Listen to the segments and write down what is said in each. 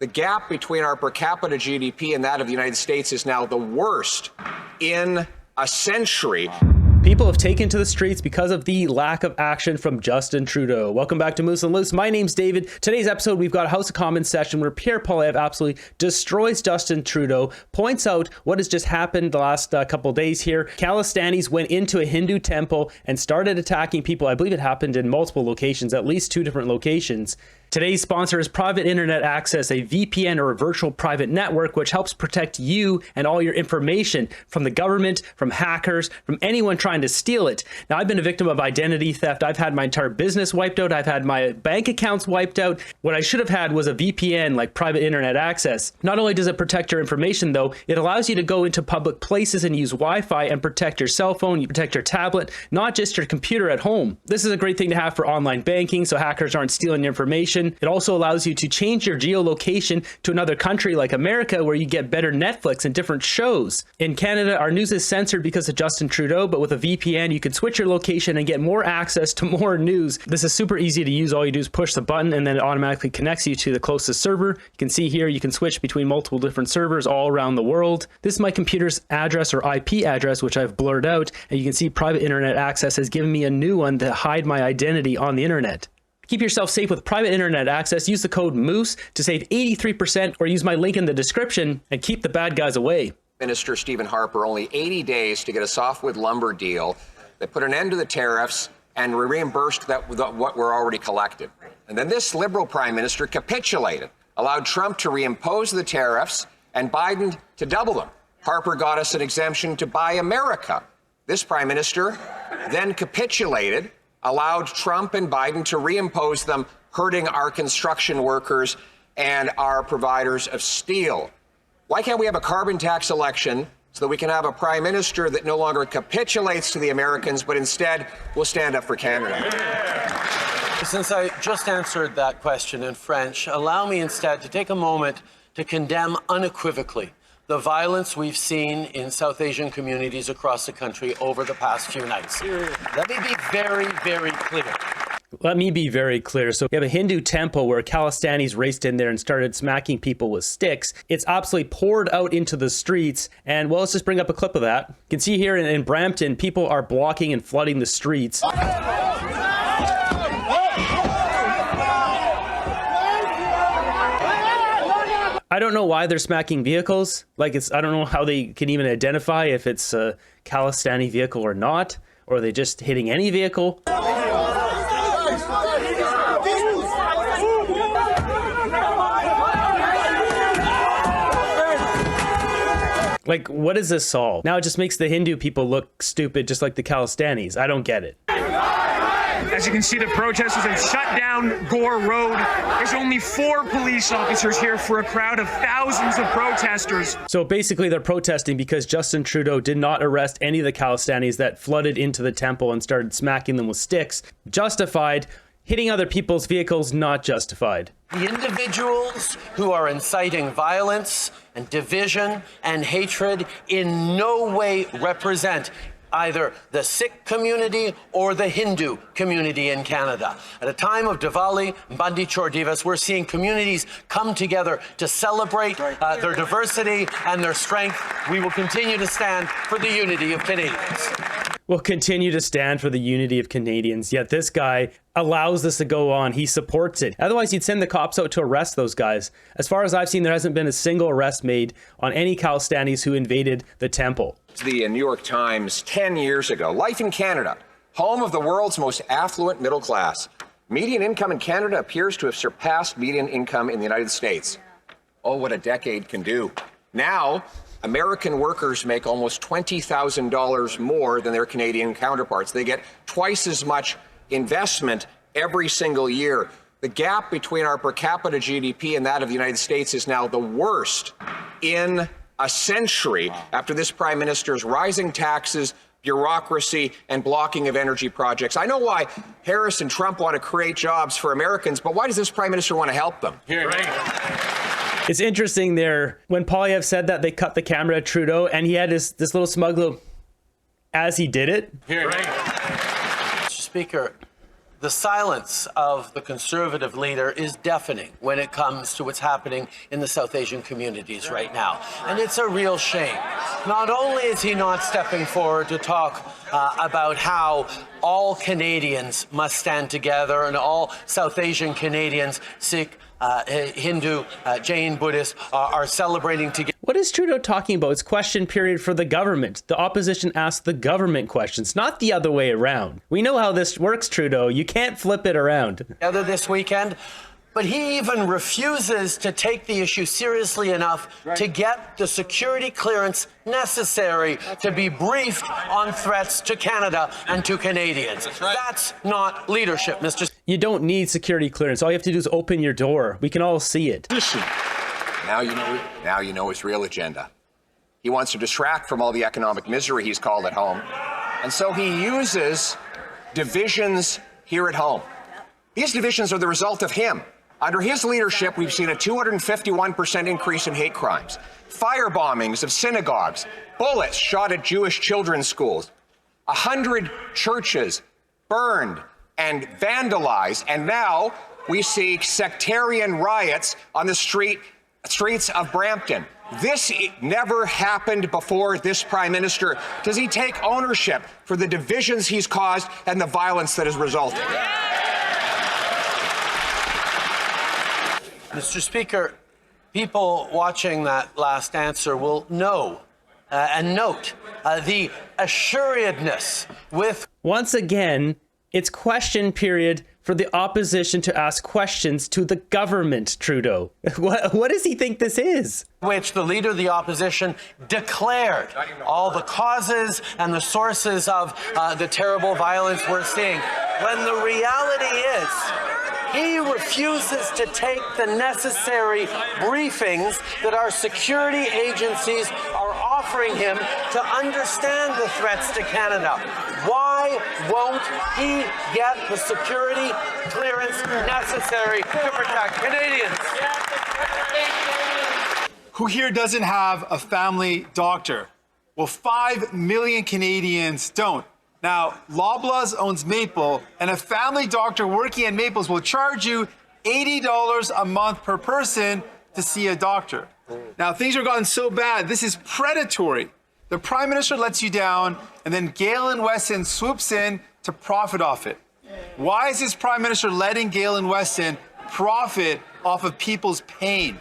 The gap between our per capita GDP and that of the United States is now the worst in a century. People have taken to the streets because of the lack of action from Justin Trudeau. Welcome back to Moose and Loose. My name's David. Today's episode, we've got a House of Commons session where Pierre absolutely destroys Justin Trudeau, points out what has just happened the last couple days here. Khalistanis went into a Hindu temple and started attacking people. I believe it happened in multiple locations, at least 2 different locations. Today's sponsor is Private Internet Access, a VPN or a virtual private network, which helps protect you and all your information from the government, from hackers, from anyone trying to steal it. Now, I've been a victim of identity theft. I've had my entire business wiped out. I've had my bank accounts wiped out. What I should have had was a VPN, like Private Internet Access. Not only does it protect your information, though, it allows you to go into public places and use Wi-Fi and protect your cell phone, you protect your tablet, not just your computer at home. This is a great thing to have for online banking, so hackers aren't stealing your information. It also allows you to change your geolocation to another country like America, where you get better Netflix and different shows. In Canada, our news is censored because of Justin Trudeau, but with a VPN, you can switch your location and get more access to more news. This is super easy to use. All you do is push the button and then it automatically connects you to the closest server. You can see here, you can switch between multiple different servers all around the world. This is my computer's address or IP address, which I've blurred out. And you can see Private Internet Access has given me a new one to hide my identity on the internet. Keep yourself safe with Private Internet Access. Use the code MOOSE to save 83% or use my link in the description and keep the bad guys away. Minister Stephen Harper only 80 days to get a softwood lumber deal that put an end to the tariffs and reimbursed what were already collected. And then this Liberal Prime Minister capitulated, allowed Trump to reimpose the tariffs and Biden to double them. Harper got us an exemption to buy America. This Prime Minister then capitulated, allowed Trump and Biden to reimpose them, hurting our construction workers and our providers of steel. Why can't we have a carbon tax election so that we can have a prime minister that no longer capitulates to the Americans, but instead will stand up for Canada? Since I just answered that question in French, allow me instead to take a moment to condemn unequivocally the violence we've seen in South Asian communities across the country over the past few nights. Let me be very, very clear. Let me be very clear. So you have a Hindu temple where Khalistanis raced in there and started smacking people with sticks. It's absolutely poured out into the streets. And well, let's just bring up a clip of that. You can see here in Brampton, people are blocking and flooding the streets. I don't know why they're smacking vehicles. I don't know how they can even identify if it's a Khalistani vehicle or not, or are they just hitting any vehicle? Like, what does this solve? Now it just makes the Hindu people look stupid, just like the Khalistanis. I don't get it. As you can see, the protesters have shut down Gore Road. There's only 4 police officers here for a crowd of thousands of protesters. So basically they're protesting because Justin Trudeau did not arrest any of the Khalistanis that flooded into the temple and started smacking them with sticks. Justified. Hitting other people's vehicles, not justified. The individuals who are inciting violence and division and hatred in no way represent either the Sikh community or the Hindu community in Canada. At a time of Diwali, Bandi Chor Divas, we're seeing communities come together to celebrate their diversity and their strength. We will continue to stand for the unity of Canadians. We'll continue to stand for the unity of Canadians, yet this guy allows this to go on. He supports it. Otherwise, he'd send the cops out to arrest those guys. As far as I've seen, there hasn't been a single arrest made on any Khalistanis who invaded the temple. The New York Times 10 years ago. Life in Canada, home of the world's most affluent middle class. Median income in Canada appears to have surpassed median income in the United States. Oh, what a decade can do. Now, American workers make almost $20,000 more than their Canadian counterparts. They get twice as much investment every single year. The gap between our per capita GDP and that of the United States is now the worst in a century after this prime minister's rising taxes, bureaucracy, and blocking of energy projects. I know why Harris and Trump want to create jobs for Americans, but why does this prime minister want to help them? It's interesting there, when Poilievre said that, they cut the camera at Trudeau, and he had this little smug little, as he did it. Mr. Speaker, The silence of the Conservative leader is deafening when it comes to what's happening in the South Asian communities right now. And it's a real shame. Not only is he not stepping forward to talk about how all Canadians must stand together and all South Asian Canadians, Sikh, Hindu, Jain, Buddhist, are celebrating together. What is Trudeau talking about? It's question period for the government. The opposition asks the government questions, not the other way around. We know how this works, Trudeau. You can't flip it around. Together this weekend, but he even refuses to take the issue seriously enough to get the security clearance necessary to be briefed on threats to Canada and to Canadians. That's not leadership, Mr. You don't need security clearance. All you have to do is open your door. We can all see it. Now you know his real agenda. He wants to distract from all the economic misery he's called at home. And so he uses divisions here at home. These divisions are the result of him. Under his leadership, we've seen a 251% increase in hate crimes, fire bombings of synagogues, bullets shot at Jewish children's schools, 100 churches burned and vandalized, and now we see sectarian riots on the streets of Brampton. This never happened before this Prime Minister. Does he take ownership for the divisions he's caused and the violence that has resulted? Mr. Speaker, people watching that last answer will know and note the assuredness with. Once again, it's question period for the opposition to ask questions to the government, Trudeau. What does he think this is? Which the leader of the opposition declared all the causes and the sources of the terrible violence we're seeing. When the reality is, he refuses to take the necessary briefings that our security agencies are offering him to understand the threats to Canada. Why won't he get the security clearance necessary to protect Canadians? Who here doesn't have a family doctor? Well, 5 million Canadians don't. Now, Loblaws owns Maple, and a family doctor working at Maple's will charge you $80 a month per person to see a doctor. Now, things are gotten so bad, this is predatory. The Prime Minister lets you down, and then Galen Weston swoops in to profit off it. Why is this Prime Minister letting Galen Weston profit off of people's pain?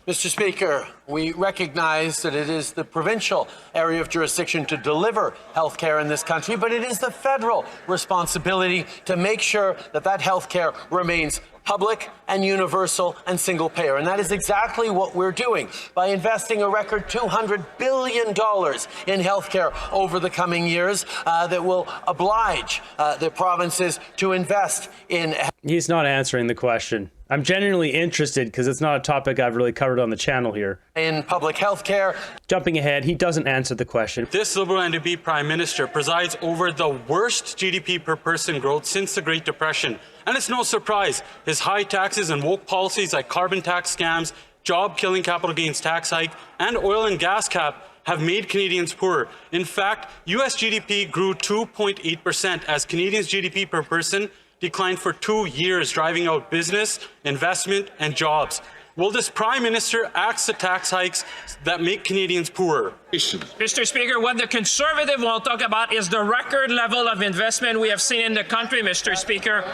Mr. Speaker, we recognize that it is the provincial area of jurisdiction to deliver health care in this country, but it is the federal responsibility to make sure that that health care remains public and universal and single payer. And that is exactly what we're doing by investing a record $200 billion in health care over the coming years that will oblige the provinces to invest in. He's not answering the question. I'm genuinely interested because it's not a topic I've really covered on the channel here. In public health care. Jumping ahead, he doesn't answer the question. This Liberal NDP Prime Minister presides over the worst GDP per person growth since the Great Depression. And it's no surprise, his high taxes and woke policies like carbon tax scams, job-killing capital gains tax hike, and oil and gas cap have made Canadians poorer. In fact, US GDP grew 2.8% as Canadians' GDP per person declined for 2 years, driving out business, investment, and jobs. Will this Prime Minister axe the tax hikes that make Canadians poorer? Mr. Speaker, what the Conservative will talk about is the record level of investment we have seen in the country, Mr. Speaker.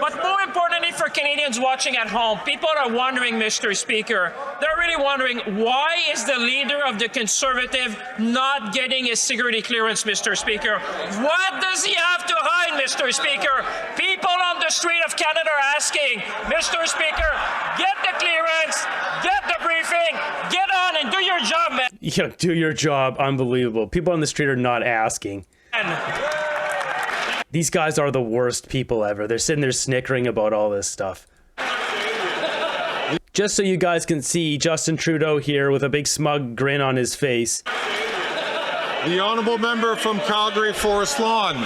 But more importantly for Canadians watching at home, people are wondering, Mr. Speaker, they're really wondering, why is the leader of the Conservative not getting his security clearance, Mr. Speaker? What does he have to hide, Mr. Speaker? People on the street of Canada are asking, Mr. Speaker, get the clearance, get the briefing, get on and do your job, man. Yeah, do your job. Unbelievable. People on the street are not asking. These guys are the worst people ever. They're sitting there snickering about all this stuff. Just so you guys can see Justin Trudeau here with a big smug grin on his face. The honourable member from Calgary Forest Lawn.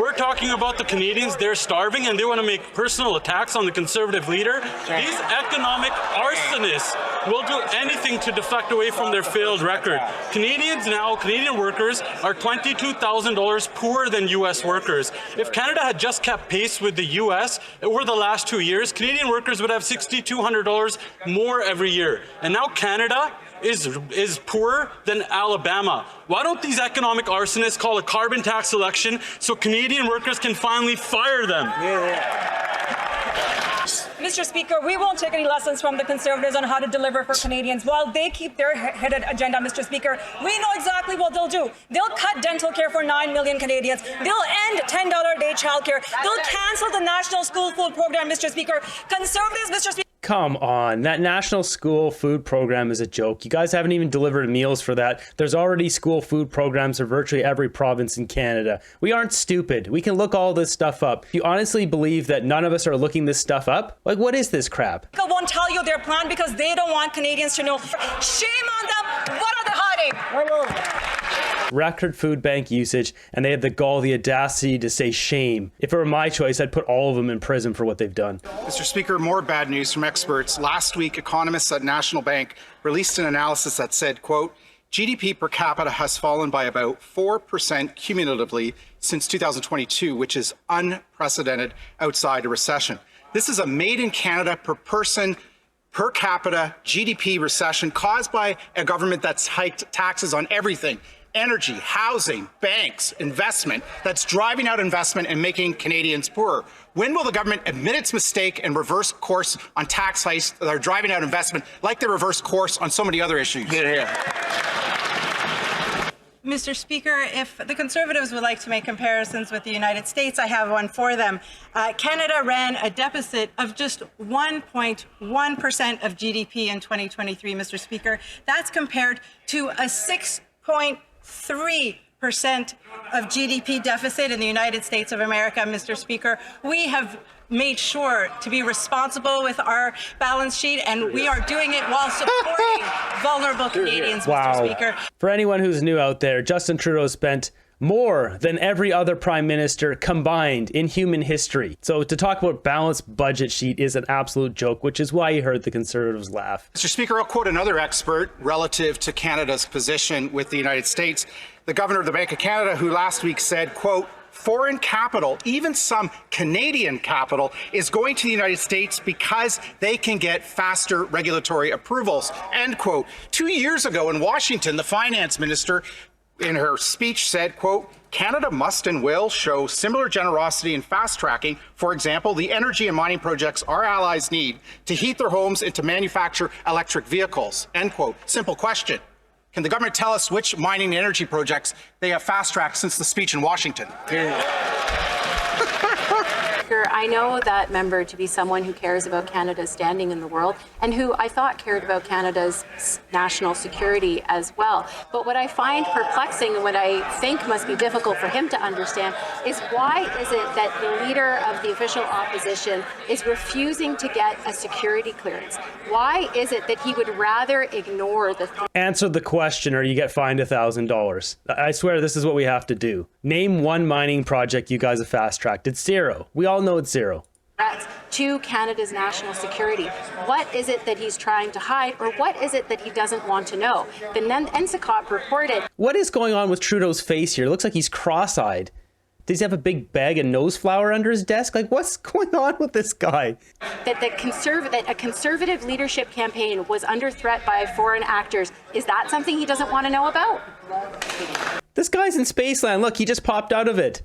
We're talking about the Canadians. They're starving and they want to make personal attacks on the Conservative leader. These economic arsonists will do anything to deflect away from their failed record. Canadian workers are $22,000 poorer than U.S. workers. If Canada had just kept pace with the U.S. over the last 2 years, Canadian workers would have $6,200 more every year. And now Canada is poorer than Alabama. Why don't these economic arsonists call a carbon tax election so Canadian workers can finally fire them? Mr. Speaker, we won't take any lessons from the Conservatives on how to deliver for Canadians. While they keep their headed agenda, Mr. Speaker, we know exactly what they'll do. They'll cut dental care for 9 million Canadians. They'll end $10 a day childcare. They'll cancel the National School Food Program, Mr. Speaker. Conservatives, Mr. Speaker. Come on, that national school food program is a joke. You guys haven't even delivered meals for that. There's already school food programs for virtually every province in Canada. We aren't stupid. We can look all this stuff up. You honestly believe that none of us are looking this stuff up? Like, what is this crap? They won't tell you their plan because they don't want Canadians to know. Shame on them. What are they hiding? Record food bank usage, and they had the gall, the audacity to say shame. If it were my choice, I'd put all of them in prison for what they've done. Mr. Speaker, more bad news from experts. Last week, economists at National Bank released an analysis that said, quote, GDP per capita has fallen by about 4% cumulatively since 2022, which is unprecedented outside a recession. This is a made in Canada per person per capita GDP recession caused by a government that's hiked taxes on everything. Energy, housing, banks, investment, that's driving out investment and making Canadians poorer. When will the government admit its mistake and reverse course on tax hikes that are driving out investment like they reversed course on so many other issues? Mr. Speaker, if the Conservatives would like to make comparisons with the United States, I have one for them. Canada ran a deficit of just 1.1% of GDP in 2023, Mr. Speaker. That's compared to a 6.3% of GDP deficit in the United States of America, Mr. Speaker. We have made sure to be responsible with our balance sheet, and we are doing it while supporting vulnerable Canadians, Mr. Speaker. For anyone who's new out there, Justin Trudeau spent more than every other prime minister combined in human history. So to talk about balanced budget sheet is an absolute joke, which is why you heard the Conservatives laugh. Mr. Speaker, I'll quote another expert relative to Canada's position with the United States, the Governor of the Bank of Canada, who last week said, quote, foreign capital, even some Canadian capital, is going to the United States because they can get faster regulatory approvals, end quote. 2 years ago in Washington, the finance minister in her speech said, quote, Canada must and will show similar generosity in fast tracking, for example, the energy and mining projects our allies need to heat their homes and to manufacture electric vehicles, end quote. Simple question. Can the government tell us which mining and energy projects they have fast-tracked since the speech in Washington? I know that member to be someone who cares about Canada's standing in the world and who I thought cared about Canada's national security as well. But what I find perplexing and what I think must be difficult for him to understand is why is it that the leader of the official opposition is refusing to get a security clearance? Why is it that he would rather ignore the... Answer the question or you get fined $1,000. I swear this is what we have to do. Name one mining project you guys have fast-tracked. It's zero. We all know it's zero. Threats to Canada's national security. What is it that he's trying to hide, or what is it that he doesn't want to know? The Cpac reported... What is going on with Trudeau's face here? It looks like he's cross-eyed. Does he have a big bag of nose flour under his desk? Like, what's going on with this guy? That a conservative leadership campaign was under threat by foreign actors. Is that something he doesn't want to know about? This guy's in Spaceland. Look, he just popped out of it.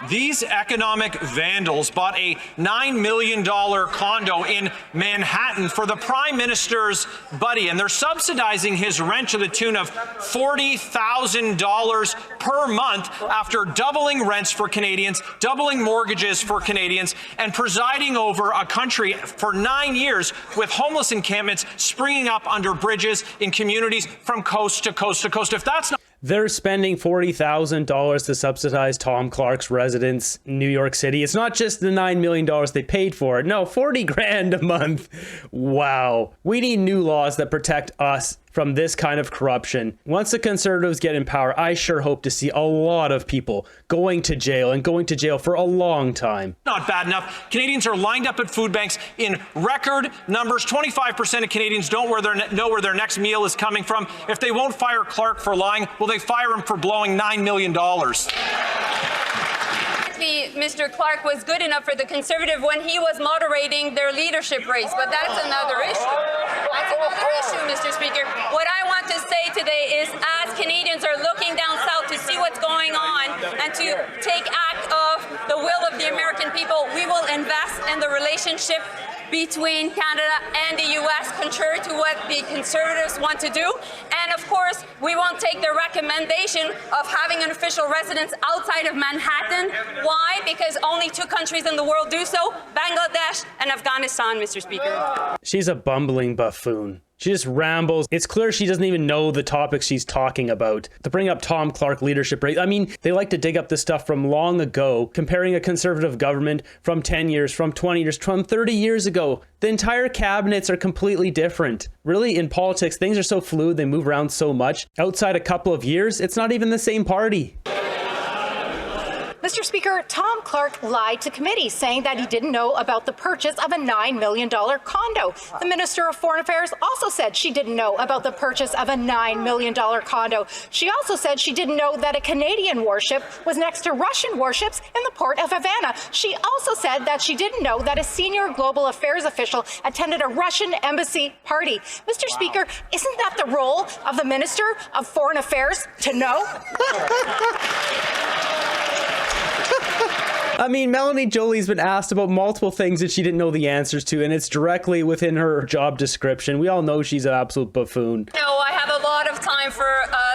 These economic vandals bought a $9 million condo in Manhattan for the Prime Minister's buddy, and they're subsidizing his rent to the tune of $40,000 per month after doubling rents for Canadians, doubling mortgages for Canadians, and presiding over a country for 9 years with homeless encampments springing up under bridges in communities from coast to coast to coast. If that's not... They're spending $40,000 to subsidize Tom Clark's residence in New York City. It's not just the $9 million they paid for it. No, 40 grand a month. Wow. We need new laws that protect us from this kind of corruption. Once the Conservatives get in power, I sure hope to see a lot of people going to jail and going to jail for a long time. Not bad enough. Canadians are lined up at food banks in record numbers. 25% of Canadians don't know where their next meal is coming from. If they won't fire Clark for lying, will they fire him for blowing $9 million? Mr. Clark was good enough for the Conservative when he was moderating their leadership race, but that's another issue. That's another issue, Mr. Speaker. What I want to say today is, as Canadians are looking down south to see what's going on and to take act of the will of the American people, we will invest in the relationship between Canada and the U.S., contrary to what the Conservatives want to do. And of course, we won't take the recommendation of having an official residence outside of Manhattan. Why? Because only 2 countries in the world do so, Bangladesh and Afghanistan, Mr. Speaker. She's a bumbling buffoon. She just rambles. It's clear she doesn't even know the topics she's talking about. To bring up Tom Clark leadership rate, I mean, they like to dig up this stuff from long ago, comparing a Conservative government from 10 years, from 20 years, from 30 years ago. The entire cabinets are completely different. Really, in politics, things are so fluid, they move around so much. Outside a couple of years, it's not even the same party. Mr. Speaker, Tom Clark lied to committee, saying that he didn't know about the purchase of a $9 million condo. The Minister of Foreign Affairs also said she didn't know about the purchase of a $9 million condo. She also said she didn't know that a Canadian warship was next to Russian warships in the port of Havana. She also said that she didn't know that a senior global affairs official attended a Russian embassy party. Mr. Speaker, isn't that the role of the Minister of Foreign Affairs to know? I mean, Melanie Joly's been asked about multiple things that she didn't know the answers to, and it's directly within her job description. We all know she's an absolute buffoon. No, I have a lot of time for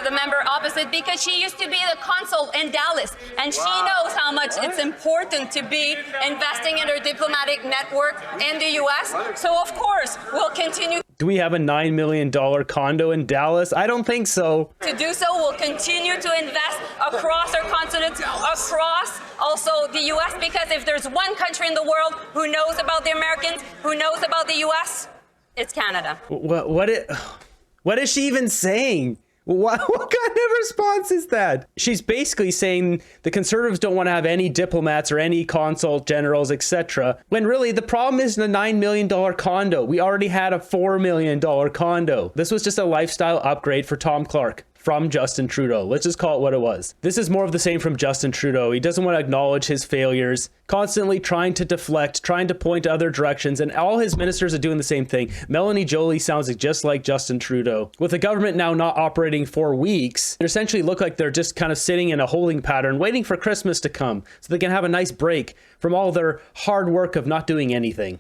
the member opposite, because she used to be the consul in Dallas, and she knows how much it's important to be investing in her diplomatic network in the U.S. So, of course, we'll continue. Do we have a $9 million condo in Dallas? I don't think so. To do so, we'll continue to invest across our continent, across also the U.S., because if there's one country in the world who knows about the Americans, who knows about the U.S., it's Canada. What is she even saying? What kind of response is that? She's basically saying the Conservatives don't want to have any diplomats or any consul generals, etc. When really the problem is the $9 million condo. We already had a $4 million condo. This was just a lifestyle upgrade for Tom Clark from Justin Trudeau. Let's just call it what it was. This is more of the same from Justin Trudeau. He doesn't want to acknowledge his failures, constantly trying to deflect, trying to point to other directions, and all his ministers are doing the same thing. Melanie Joly sounds just like Justin Trudeau. With the government now not operating for weeks, they essentially look like they're just kind of sitting in a holding pattern, waiting for Christmas to come so they can have a nice break from all their hard work of not doing anything.